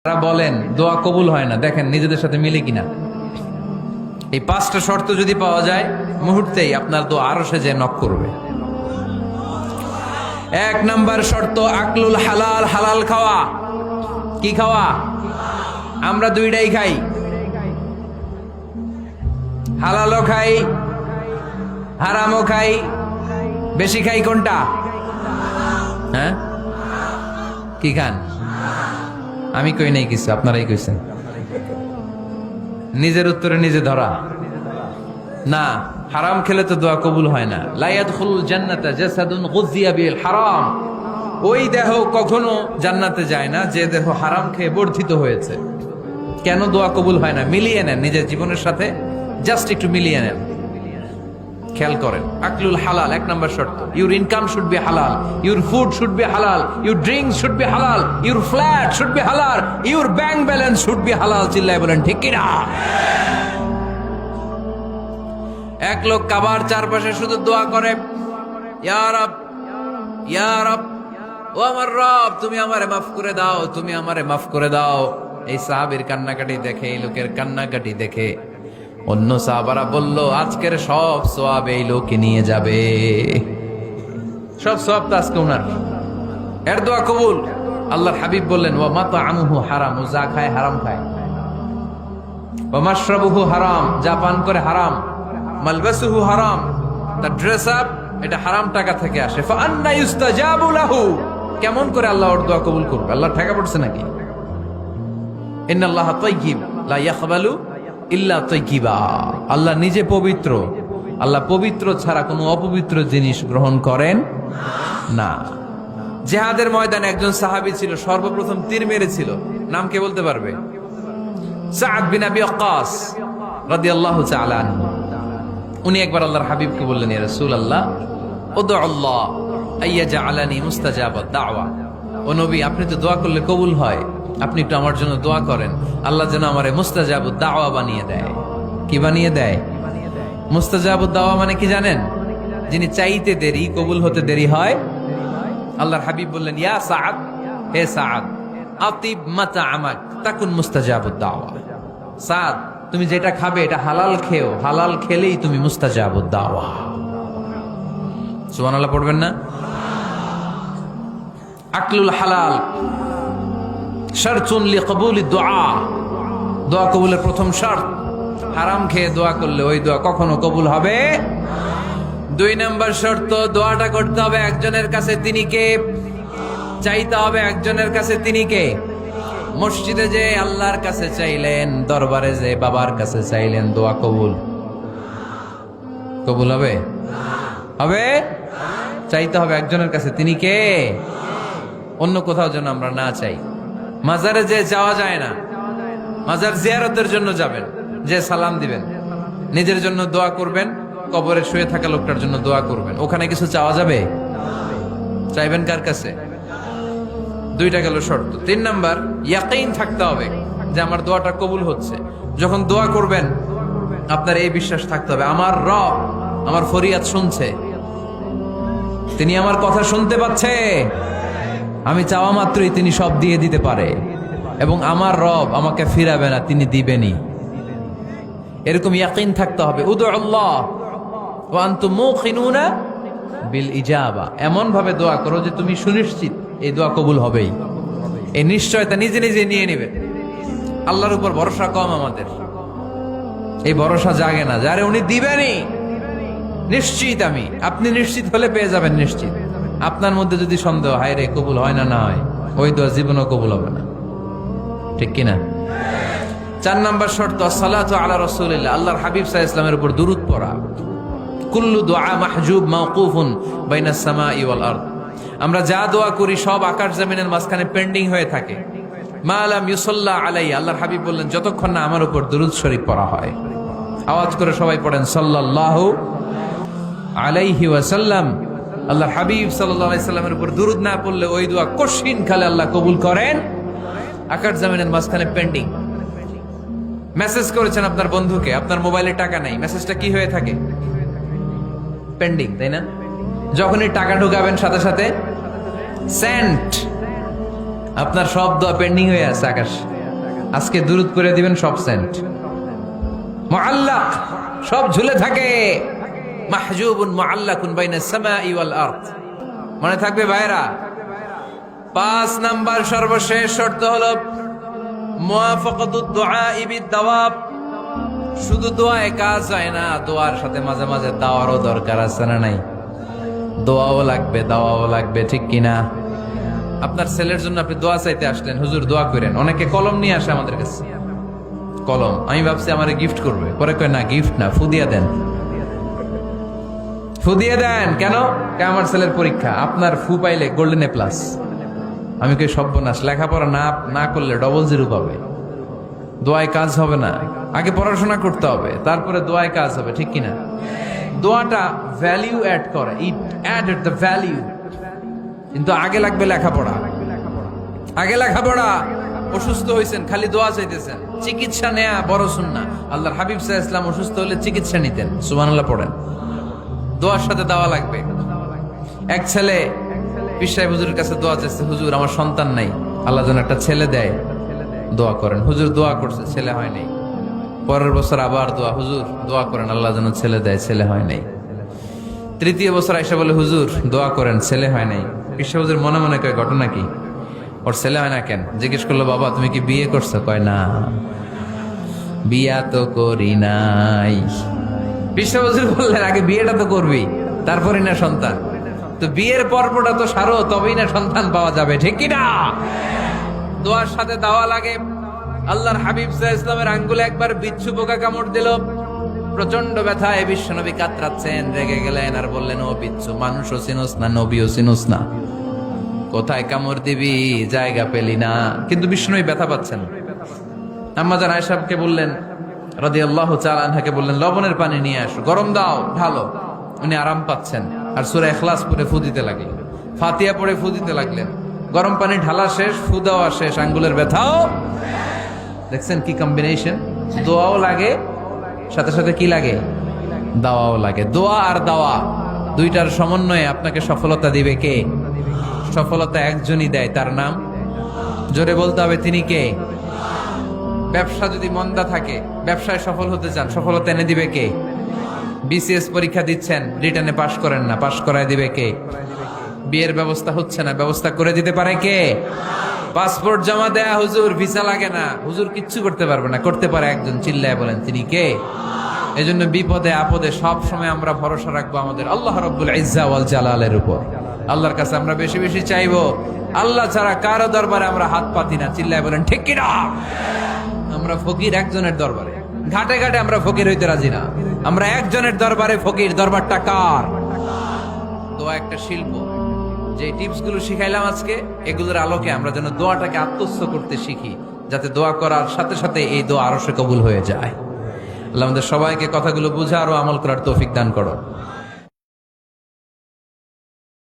তারা বলেন দোয়া কবুল হয় না, দেখেন নিজেদের সাথে মিলে কিনা। এই পাঁচটা শর্ত যদি পাওয়া যায়, মুহূর্তেই আপনার দোয়া আরশে যে নক করবে। এক নাম্বার শর্ত আকলুল হালাল, হালাল খাওয়া। কি খাওয়া? আমরা দুইটাই খাই, হালালও খাই হারামও খাই। বেশি খাই কোনটা? হ্যাঁ, কি খান? আমি কই নাই কিছু, আপনারাই কইছেন। নিজের উত্তরে নিজে ধরা না। হারাম খেলে তো দোয়া কবুল হয় না। লা ইয়াদখুলুল জান্নাতা জাসাদুন গুযিয়া বিল হারাম। ওই দেহ কখনো জান্নাতে যায় না যে দেহ হারাম খেয়ে বর্ধিত হয়েছে। কেন দোয়া কবুল হয় না? মিলিয়ে নেন নিজের জীবনের সাথে, জাস্ট একটু মিলিয়ে নেন, খেয়াল করেন। আকলুল হালাল এক নাম্বার শর্ত। ইউর ইনকাম শুড বি হালাল, ইউর ফুড শুড বি হালাল, ইউর ড্রিঙ্কস শুড বি হালাল, ইউর ফ্ল্যাট শুড বি হালাল, your bank balance should be হালাল। চিল্লায় বলেন ঠিক কিনা? এক লোক কাবার চারপাশে শুধু দোয়া করে, ইয়া রব, ইয়া রব, ও আমার রব, তুমি আমারে মাফ করে দাও, তুমি আমারে মাফ করে দাও। এই সাহাবীর কান্নাকাটি দেখে, এই লোকের কান্নাকাটি দেখে অন্য সাহাবারা বলল, আজকের সব সওয়াব এই লোকে নিয়ে যাবে। সব সওয়াব তো আজকে ওনার। এর দোয়া কবুল। আল্লাহর হাবিব বললেন, ওয়া মাতআমুহু হারাম, ও যা খায় হারাম খায়। ওয়া মাশরাবুহু হারাম, যা পান করে হারাম। মালবাসুহু হারাম, তার ড্রেস আপ এটা হারাম টাকা থেকে আসে। ফাআন্না ইউস্তাজাবু লাহু, কেমন করে আল্লাহ ওর দোয়া কবুল করবে? আল্লাহ ঠেকা পড়ছে নাকি? ইন্নাল্লাহা তাইয়্যিব লা ইয়াকবালু ইল্লা তাইয়্যিবা। আল্লাহ নিজে পবিত্র, আল্লাহ পবিত্র ছাড়া কোনো অপবিত্র জিনিস গ্রহণ করেন না। জিহাদের ময়দানে একজন সাহাবী ছিল, সর্বপ্রথম তীর মেরেছিল। নাম কে বলতে পারবে? সাদ বিন আবি ওয়াক্কাস রাদিয়াল্লাহু তাআলা আনহু। উনি একবার আল্লাহর হাবিবকে বললেন, ইয়া রাসূলুল্লাহ, উদু আল্লাহ আইয়াজআলানি মুস্তাজাবাদ দাওয়া। ও নবী, আপনি তো দোয়া করলে কবুল হয়, আপনি একটু আমার জন্য দোয়া করেন, আল্লাহ যেন আমারে মুস্তাজাবুদ দাওয়া বানিয়ে দেয়। কি বানিয়ে দেয়? মুস্তাজাবুদ দাওয়া মানে কি জানেন? যিনি চাইতে দেরি, কবুল হতে দেরি হয়। আল্লাহর হাবিব বললেন, ইয়া সাআদ, হে সাআদ, আতিব মাতআমাক তাকুন মুস্তাজাবুদ দাওয়া। সাদ, তুমি যেটা খাবে এটা হালাল খেও, হালাল খেলেই তুমি মুস্তাজাবুদ দাওয়া। সুবহানাল্লাহ পড়বেন না? আকলুল হালাল শারতুন লিকবুলিদ দুআ, দোয়া কবুলের প্রথম শর্ত। হারাম খেয়ে দোয়া করলে ওই দোয়া কখনো কবুল হবে। দুই নাম্বার শর্ত, দোয়াটা করতে হবে একজনের কাছে, তিনি কে? চাইতে হবে একজনের কাছে, তিনি কে? মসজিদে যে আল্লাহর কাছে চাইলেন, দরবারে যে বাবার কাছে চাইলেন, দোয়া কবুল কবুল হবে? হবে? চাইতে হবে একজনের কাছে, তিনি কে? অন্য কোথাও যেন আমরা না চাই। মাজারে যে যাওয়া যায় না, মাজার জিয়ারতের জন্য যাবেন, যে সালাম দিবেন, নিজের জন্য দোয়া করবেন, কবরে শুয়ে থাকা লোকটার জন্য দোয়া করবেন। ওখানে কিছু চাওয়া যাবে? চাইবেন কার কাছে? দুইটা গেল শর্ত। তিন নাম্বার, ইয়াকিন থাকতে হবে যে আমার দোয়াটা কবুল হচ্ছে। যখন দোয়া করবেন আপনার এই বিশ্বাস থাকতে হবে, আমার রব আমার ফরিয়াদ শুনছে, তিনি আমার কথা শুনতে পাচ্ছে, আমি চাওয়া মাত্রই তিনি সব দিয়ে দিতে পারে, এবং আমার রব আমাকে ফিরাবে না, তিনি দিবেনই। এরকম ইয়াকিন থাকতে হবে। উদু আল্লাহ ওয়া আনতুম মুকিনুনা বিল ইজাবা, এমন ভাবে দোয়া করো যে তুমি সুনিশ্চিত এই দোয়া কবুল হবেই। এই নিশ্চয়তা নিজে নিজে নিয়ে নেবে। আল্লাহর উপর ভরসা কম আমাদের, এই ভরসা জাগে না, যারে উনি দিবেনই নিশ্চিত আমি। আপনি নিশ্চিত হলে পেয়ে যাবেন নিশ্চিত। আপনার মধ্যে যদি সন্দেহ, হায় রে কবুল হয় না, না হয়, ওই দোয়া জীবনও কবুল হবে না। ঠিক কিনা? চার নাম্বার শর্ত, সালাতু আলা রাসূলিল্লাহ, আল্লাহর হাবিব সাল্লাল্লাহু আলাইহি ওয়াসাল্লামের উপর দুরূদ পড়া। কুল্লু দুআ মাহজুব মাওকুফুন বাইনাস সামাই ওয়াল আরদ। আমরা যা দোয়া করি সব আকাশ জমিনের মাঝখানে পেন্ডিং হয়ে থাকে। মা লাম ইউসাল্লা আলাইহি, আল্লাহর হাবিব বললেন, যতক্ষণ না আমার উপর দুরূদ শরীফ পড়া হয়। আওয়াজ করে সবাই পড়েন, সাল্লাল্লাহু আলাইহি ওয়াসাল্লাম। আল্লাহর হাবিব সাল্লাল্লাহু আলাইহি সাল্লামের উপর দুরূদ না পড়লে ওই দোয়া কঠিন কালে আল্লাহ কবুল করেন। আকাশ জমিনের মাঝখানে পেন্ডিং। মেসেজ করেছেন আপনার বন্ধুকে, আপনার মোবাইলে টাকা নাই, মেসেজটা কি হয়ে থাকে? পেন্ডিং, তাই না? যখনই টাকা ঢুকাবেন সাথে সাথে সেন্ট, আপনার সব দোয়া পেন্ডিং হয়ে আছে আকাশ। আজকে দুরুদ করে দিবেন সব সেন্ট মুআল্লাক, সব ঝুলে থাকে। মাহজুবুন মুআল্লাকুন বাইনাস সামাই ওয়াল আরদ। মনে থাকবে ভাইরা। 5 নাম্বার সর্বশেষ শর্ত হলো মুওয়াফাকাতুদ দুআই বিদ-দাওয়াব। শুধু দোয়ায় কাজ হয় না, দোয়ার সাথে মাঝে মাঝে দাওয়ারও দরকার আছে না নাই? দোয়াও লাগবে, দাওয়াও লাগবে, ঠিক কিনা? আপনার ছেলের জন্য আপনি দোয়া চাইতে আসলেন, হুজুর দোয়া করেন। অনেকে কলম নিয়ে আসে আমাদের কাছে, কলম। আমি ভাবছি আমারে গিফট করবে, পরে কয় না, গিফট না, ফুদিয়া দেন। ফুদিয়ে দেন কেন? আমার ছেলের পরীক্ষা, আপনার ফু পাইলে গোল্ডেন এ প্লাস। আমি কই সর্বনাশ, লেখাপড়া না করলে ডবল জিরো পাবে, দোয়ায় কাজ হবে না। আগে পড়াশোনা করতে হবে, তারপরে দোয়ায় কাজ হবে, ঠিক কিনা? দোয়াটা ভ্যালিউ অ্যাড করে, ইট অ্যাডেড দ্য ভ্যালিউ। কিন্তু আগে লাগবে লেখাপড়া, আগে লেখাপড়া। অসুস্থ হয়েছেন, খালি দোয়া চাইতেছেন। চিকিৎসা নেয়া বড় সুন্নাহ। আল্লাহর হাবিব সাল্লাল্লাহু আলাইহি ওয়াসাল্লাম অসুস্থ হলে চিকিৎসা নিতেন। সুবহানাল্লাহ পড়েন। দোয়ার সাথে দাওয়া লাগবে। এক ছেলে পীর সাহেব হুজুরের কাছে দোয়া চাইছে, হুজুর আমার সন্তান নাই, আল্লাহ যেন একটা ছেলে দেয়, দোয়া করেন। হুজুর দোয়া করছে, ছেলে হয় নাই। পরের বছর আবার দোয়া, হুজুর দোয়া করেন আল্লাহ যেন ছেলে দেয়, ছেলে হয় নাই। তৃতীয় বছর আইসা বলে, হুজুর দোয়া করেন, ছেলে হয় নাই। পীর সাহেব হুজুর মনে মনে কয়, ঘটনা কি? ওর ছেলে হয় না কেন? জিজ্ঞেস করলো, বাবা তুমি কি বিয়ে করছো? কয় না, বিয়া তো করি নাই। পীর সাহেব হুজুর বললেন, আগে বিয়েটা তো করবি, তারপরে না সন্তান। তো বিয়ের পর্বটা তো সারো, তবেই না সন্তান পাওয়া যাবে, ঠিক কিনা? দোয়ার সাথে দাওয়া লাগে। আল্লাহর হাবিব সাল্লাল্লাহু আলাইহি ওয়াসাল্লামের আঙ্গুলে একবার বিচ্ছু পোকা কামড় দিল। প্রচন্ড ব্যথায় বিশ্বনবী কাতরাচ্ছেন, রেগে গেলেন আর বললেন, ও বিচ্ছু, মানুষও চিনোস না, নবীও চিনোস না, কোথায় কামড় দিবি, জায়গা পেলি না। কিন্তু বিশ্বনবী ব্যথা পাচ্ছেন। আম্মা জান আয়েশাকে বললেন, রাদিয়াল্লাহু তাআলা আনহাকে বললেন, লবণের পানি নিয়ে আসো, গরম দাও, ঢালো। উনি আরাম পাচ্ছেন। আর সূরা ইখলাস পড়ে ফু দিতে লাগলেন, ফাতিহা পড়ে ফু দিতে লাগলেন। গরম পানি ঢালা শেষ, ফু দেওয়া শেষ, আঙ্গুলের ব্যথাও। দেখছেন কি কম্বিনেশন? দোয়াও লাগে, সাথে সাথে কি লাগে? দাওয়াও লাগে। দোয়া আর দাওয়া দুইটার সমন্বয়ে আপনাকে সফলতা দিবে কে? সফলতা একজনই দেয়, তার নাম জোরে বলতে হবে, তিনি কে? ব্যবসা যদি মন্দা থাকে, ব্যবসায় সফল হতে চান, সফলতা এনে দিবে কে? বিসিএস পরীক্ষা দিচ্ছেন, রিটেনে পাশ করেন না, পাশ করায় দিবে কে? বিয়ের ব্যবস্থা হচ্ছে না, ব্যবস্থা করে দিতে পারে কে? পাসপোর্ট জমা দেয়া, হুজুর ভিসা লাগে না, হুজুর কিচ্ছু করতে পারবে না, করতে পারে একজন, চিল্লায় বলেন তিনি কে? এজন্য বিপদে আপদে সব সময় আমরা ভরসা রাখবো আমাদের আল্লাহ রাব্বুল ইজ্জা ওয়াল জালালের উপর। আল্লাহর কাছে আমরা বেশি বেশি চাইবো। আল্লাহ ছাড়া কারো দরবারে আমরা হাত পাতি না, চিল্লায় বলেন ঠিক কিনা? আমরা ফকির একজনের দরবারে, ঘাটে ঘাটে আমরা ফকির হইতে রাজি না, আমরা একজনের দরবারে ফকির। দরবারটা কার? দোয়া একটা শিল্প। যে টিপস গুলো শিখাইলাম আজকে, এগুলোর আলোকে আমরা যেন দোয়াটাকে আত্মস্থ করতে শিখি, যাতে দোয়া করার সাথে সাথে এই দোয়া আরো সে কবুল হয়ে যায়। আল্লাহ আমাদের সবাইকে কথাগুলো বুঝা আরো আমল করার তৌফিক দান করো।